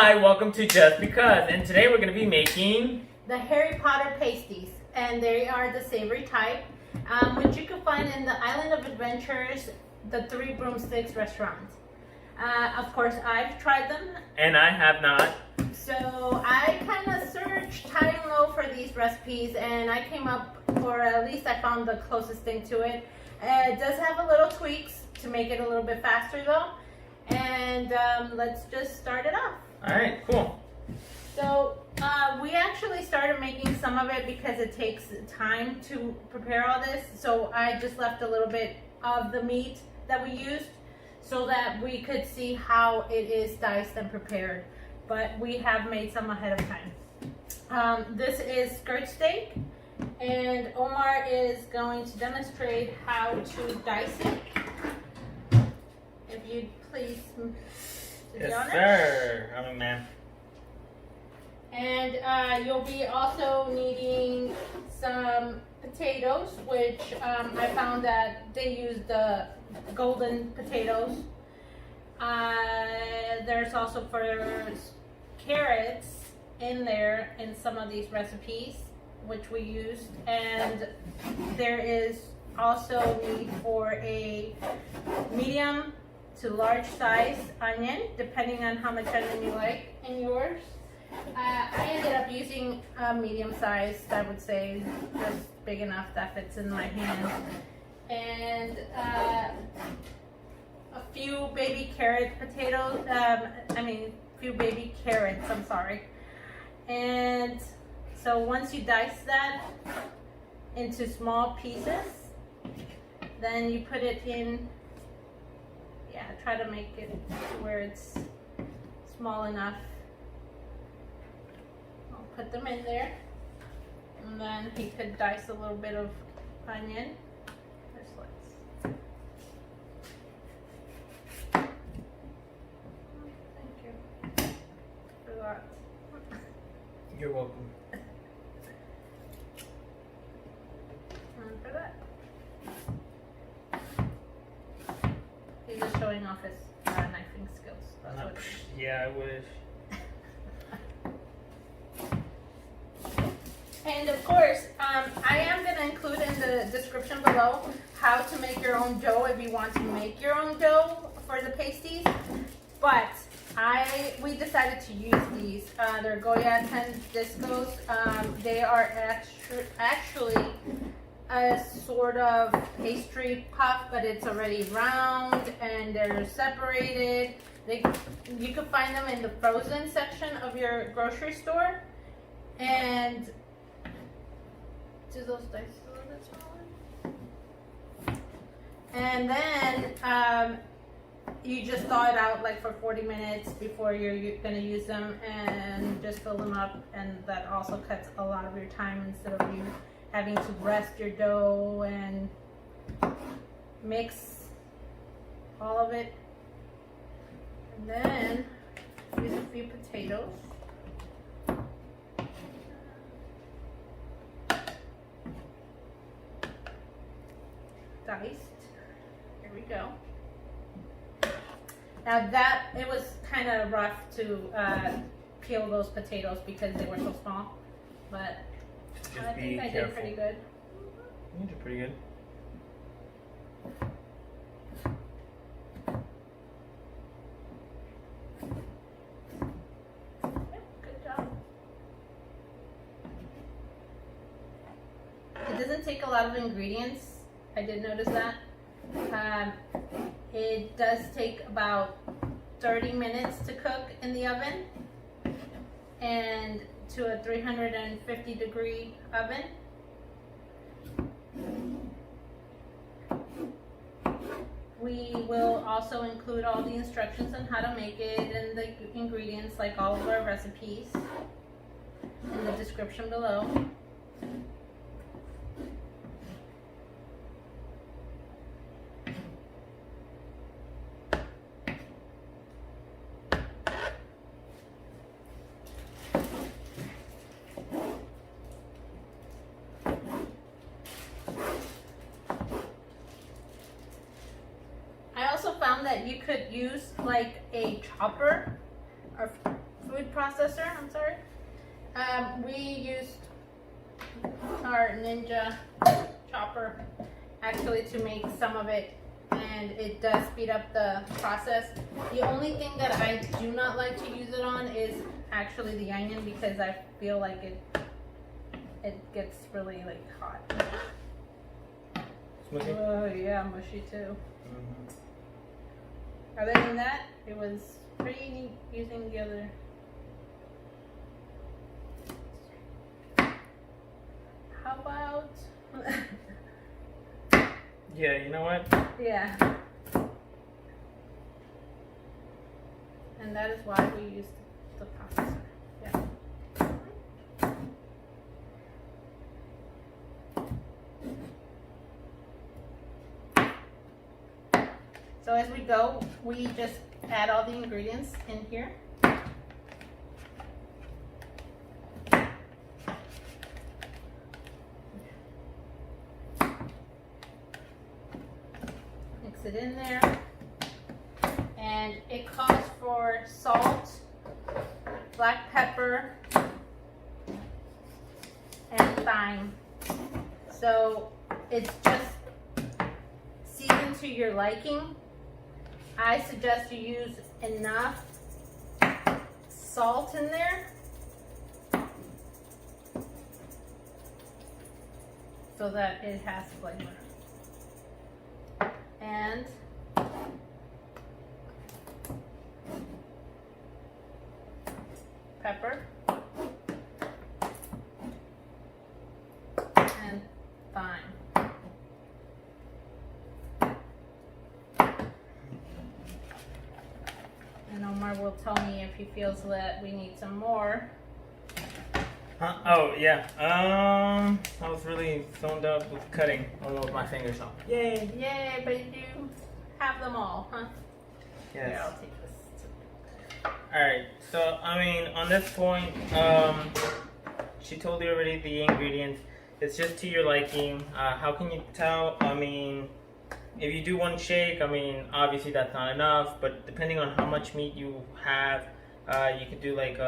Hi, welcome to Just Because, and today we're going to be making the Harry Potter pasties, and they are the savory type, which you can find in the Island of Adventures, the Three Broomsticks restaurant. Of course, I've tried them. And I have not. So I kind of searched high and low for these recipes, and I came up, or at least I found the closest thing to it. It does have a little tweaks to make it a little bit faster though. And let's just start it off. Alright, cool. So we actually started making some of it because it takes time to prepare all this. So I just left a little bit of the meat that we used so that we could see how it is diced and prepared. But we have made some ahead of time. This is skirt steak, and Omar is going to demonstrate how to dice it. If you'd please sit Yes, down. sir. I'm a man. And you'll be also needing some potatoes, which I found that they use the golden potatoes. There's also for carrots in there in some of these recipes, which we used. And there is also need for a medium to large size onion, depending on how much onion you like in yours. I ended up using a medium size, I would say, just big enough that fits in my hand. And a few baby carrot potatoes, few baby carrots, I'm sorry. And so once you dice that into small pieces, then you put it in, try to make it to where it's small enough. I'll put them in there, and then he could dice a little bit of onion. Thank you for that. You're welcome. And for that. He's just showing off his knifing skills. That's what it is. Yeah, I wish. And of course, I am going to include in the description below how to make your own dough if you want to make your own dough for the pasties. But we decided to use these. They're Goya Discos. They are actually a sort of pastry puff, but it's already round and they're separated. You can find them in the frozen section of your grocery store. And do those dice a little bit smaller? And then you just thaw it out like for 40 minutes before you're gonna use them, and just fill them up, and that also cuts a lot of your time instead of you having to rest your dough and mix all of it. And then use a few potatoes. Diced. Here we go. Now it was kind of rough to peel those potatoes because they were so small, but Just I think I did pretty good. You did pretty good. Yep, good job. It doesn't take a lot of ingredients. I did notice that. It does take about 30 minutes to cook in the oven, and to a 350 degree oven. We will also include all the instructions on how to make it and the ingredients, like all of our recipes, in the description below. found that you could use like a chopper or food food processor, I'm sorry. We used our Ninja chopper actually to make some of it, and it does speed up the process. The only thing that I do not like to use it on is actually the onion, because I feel like it gets really like hot. Smushy? Oh yeah, mushy too. Mm-hmm. Other than that, it was pretty neat using the other. How about? Yeah, you know what? Yeah. And that is why we used the processor. Yeah. So as we go, we just add all the ingredients in here. Mix it in there. And it calls for salt, black pepper, and thyme. So it's just seasoned to your liking. I suggest you use enough salt in there so that it has flavor. And pepper and thyme. And Omar will tell me if he feels that we need some more. Oh yeah. I was really zoned up with cutting all over my fingers. So yay! Yay, but you have them all, huh? Yes. Here, I'll take this too. All right. So I mean, on this point, she told you already the ingredients. It's just to your liking. How can you tell? I mean, if you do one shake, I mean, obviously that's not enough. But depending on how much meat you have, you could do like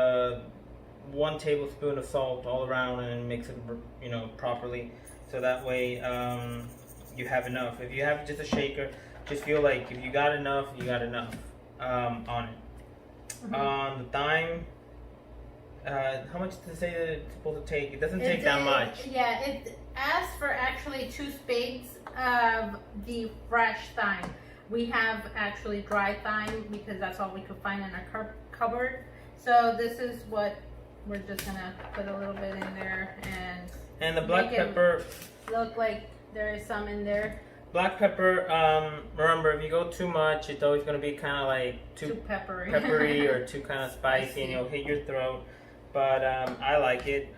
1 tablespoon of salt all around and mix it, you know, properly. So that way, you have enough. If you have just a shaker, just feel like if you got enough, you got enough on it. On the thyme, how much does it say that it's supposed to take? It doesn't take that much. Yeah, it asks for actually 2 spades of the fresh thyme. We have actually dry thyme because that's all we could find in our cupboard. So this is what we're just gonna put a little bit in there and the black pepper look like there is some in there. Black pepper, remember, if you go too much, it's always going to be kind of like too peppery, or too kind of spicy, and you'll hit your throat. But I like it,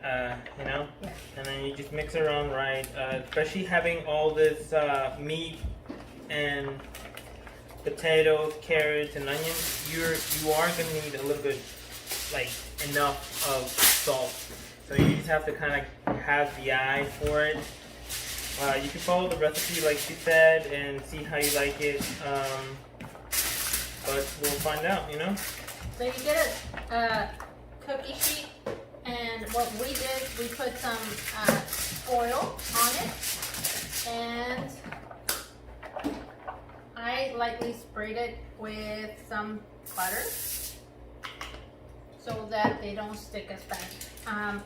you know. Yeah. And then you just mix it around right, especially having all this meat and potatoes, carrots, and onions. You are going to need a little bit, like enough of salt. So you just have to kind of have the eye for it. You can follow the recipe like she said and see how you like it, but we'll find out, you know? So you get a cookie sheet, and what we did, we put some oil on it, and I lightly sprayed it with some butter so that they don't stick as bad.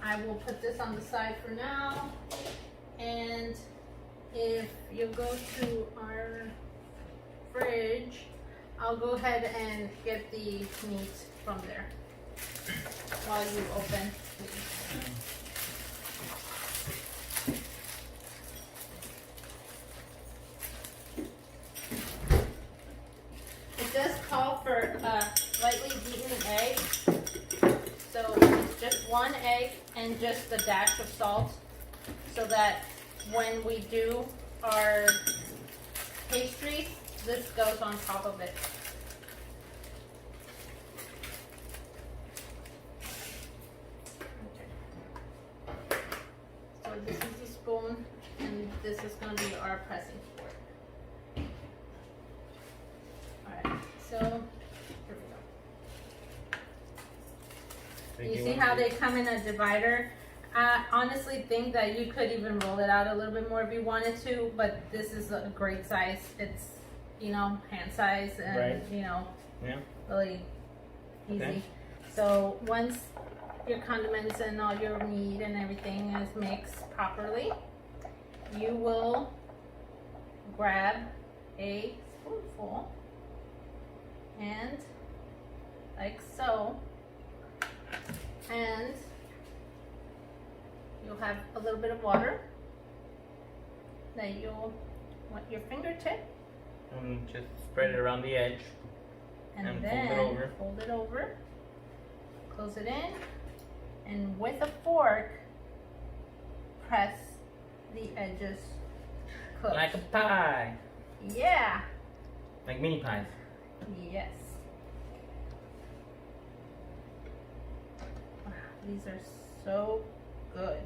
I will put this on the side for now, and if you go to our fridge, I'll go ahead and get the meat from there while you open. It does call for a lightly beaten egg, so it's just 1 egg and just a dash of salt, so that when we do our pastries, this goes on top of it. Okay. So this is the spoon, and this is going to be our pressing fork. Alright, so here we go. You see how they come in a divider? I honestly think that you could even roll it out a little bit more if you wanted to, but this is a great size. It's, you know, hand size and, right. you know, yeah. really easy. Okay. So once your condiments and all your meat and everything is mixed properly, you will grab a spoonful and like so, and you'll have a little bit of water that you'll want your fingertip, And just spread it around the edge. and then then fold it over, close it in, and with a fork, press the edges cooked. Like a pie. Yeah. Like mini pies. Yes. Wow, these are so good.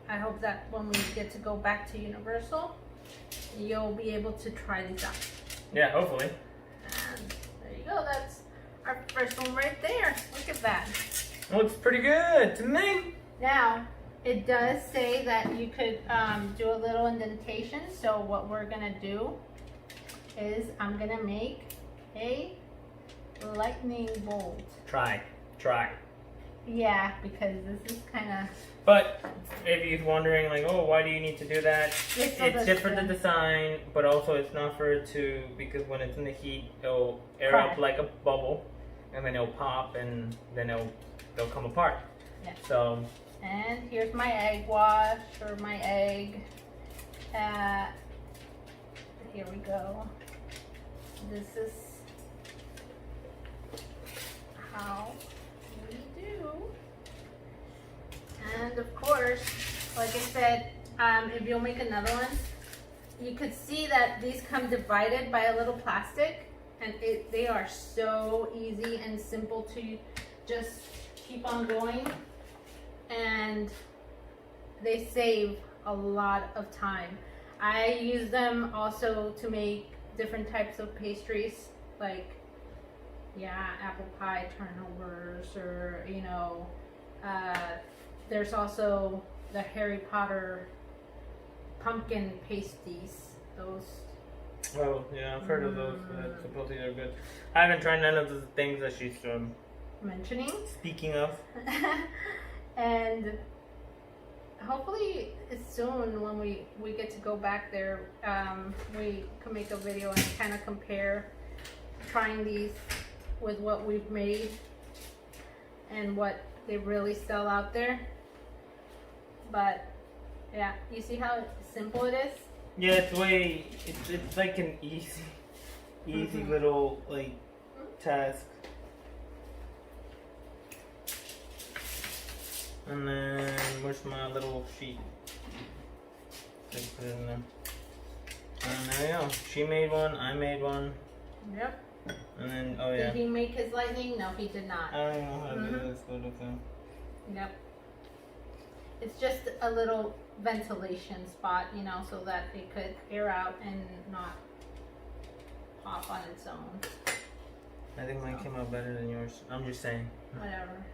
I hope that when we get to go back to Universal, you'll be able to try these out. Yeah, hopefully. And there you go. That's our first one right there. Look at that. Looks pretty good to me. Now, it does say that you could do a little indentation. So what we're going to do is I'm going to make a lightning bolt. Try. Yeah, because this is kind of... But if you're wondering, like, oh, why do you need to do that? It's Just for the design, but also it's not for it to, because when it's in the heat, it'll air Crack. up like a bubble, and then it'll pop, and then they'll come apart. Yeah. So. And here's my egg wash, or my egg. Here we go. This is how we do. And of course, like I said, if you'll make another one, you could see that these come divided by a little plastic, and they are so easy and simple to just keep on going, and they save a lot of time. I use them also to make different types of pastries, like apple pie turnovers, or there's also the Harry Potter pumpkin pasties. Those. Oh yeah, I've heard of those. Supposedly they're good. I haven't tried none of the things that she's mentioning. Speaking of. And hopefully soon when we get to go back there, we can make a video and kind of compare trying these with what we've made and what they really sell out there. But yeah, you see how simple it is? Yeah, it's like an easy little like task. And then where's my little sheet? Just put it in there. And there we go. She made one, I made one. Yep. And then oh yeah. Did he make his lightning? No, he did not. I don't even know how to do this little thing. Yep. It's just a little ventilation spot, so that it could air out and not pop on its own. I think mine came out better than yours. I'm just saying. Whatever.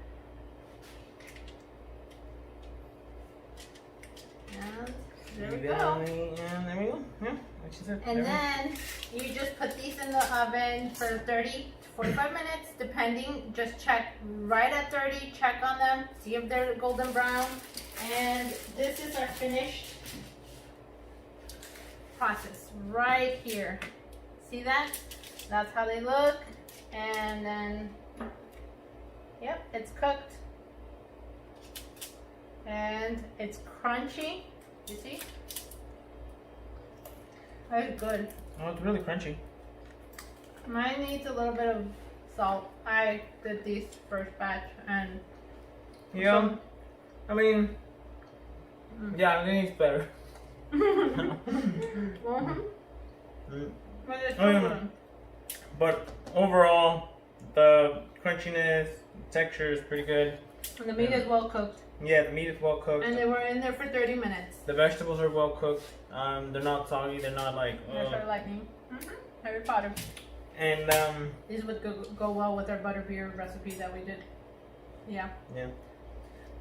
And there we go. And there we go. Yeah, like she said. And then you just put these in the oven for 30 to 45 minutes, depending. Just check right at 30, check on them, see if they're golden brown. And this is our finished process right here. See that? That's how they look. And then, yep, it's cooked. And it's crunchy. You see? Very good. Oh, it's really crunchy. Mine needs a little bit of salt. I did these first batch, and yeah, I mean, yeah, it needs better. But it's so good. But overall, the crunchiness, texture is pretty good. And the meat is well cooked. Yeah, the meat is well cooked. And they were in there for 30 minutes. The vegetables are well cooked. They're not soggy. They're not like. That's our lightning. Harry Potter. And These would go well with our butterbeer recipe that we did. Yeah. Yeah.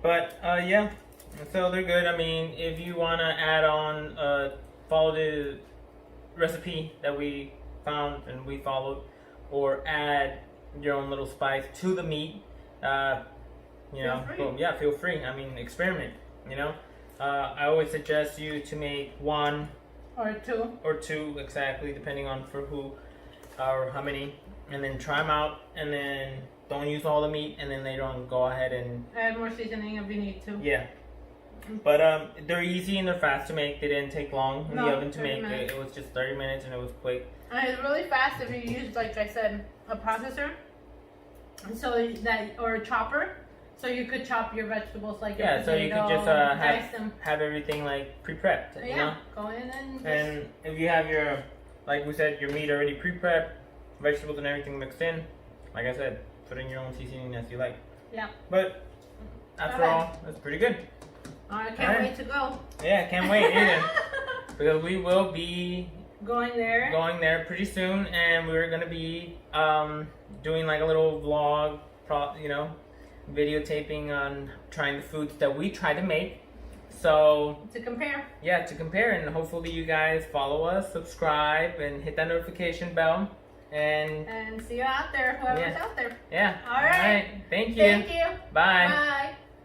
But yeah, so they're good. I mean, if you want to add on, follow the recipe that we found and we followed, or add your own little spice to the meat, you know, boom, yeah, feel free. I mean, experiment, you know. I always suggest you to make one or two exactly, depending on for who or how many, and then try them out, and then don't use all the meat, and then later on go ahead and add more seasoning if you need to. Yeah. But they're easy and they're fast to make. They didn't take long in the oven to make. It was just 30 minutes and it was quick. And it's really fast if you use, like I said, a processor, so that, or a chopper, so you could chop your vegetables like yeah. So you could just have everything like pre-prepped. Yeah. You know? Go in and. And if you have your, like we said, your meat already pre-prepped, vegetables and everything mixed in, like I said, put in your own seasoning as you like. Yeah. But after all, that's pretty good. I can't wait to go. Yeah, can't wait either. Because we will be going there pretty soon, and we're gonna be doing like a little vlog, you know, videotaping on trying the foods that we try to make. So to compare. Yeah, to compare, and hopefully you guys follow us, subscribe, and hit that notification bell. And see you out there, whoever's out there. Yeah. All right. Thank you. Thank you. Bye. Bye.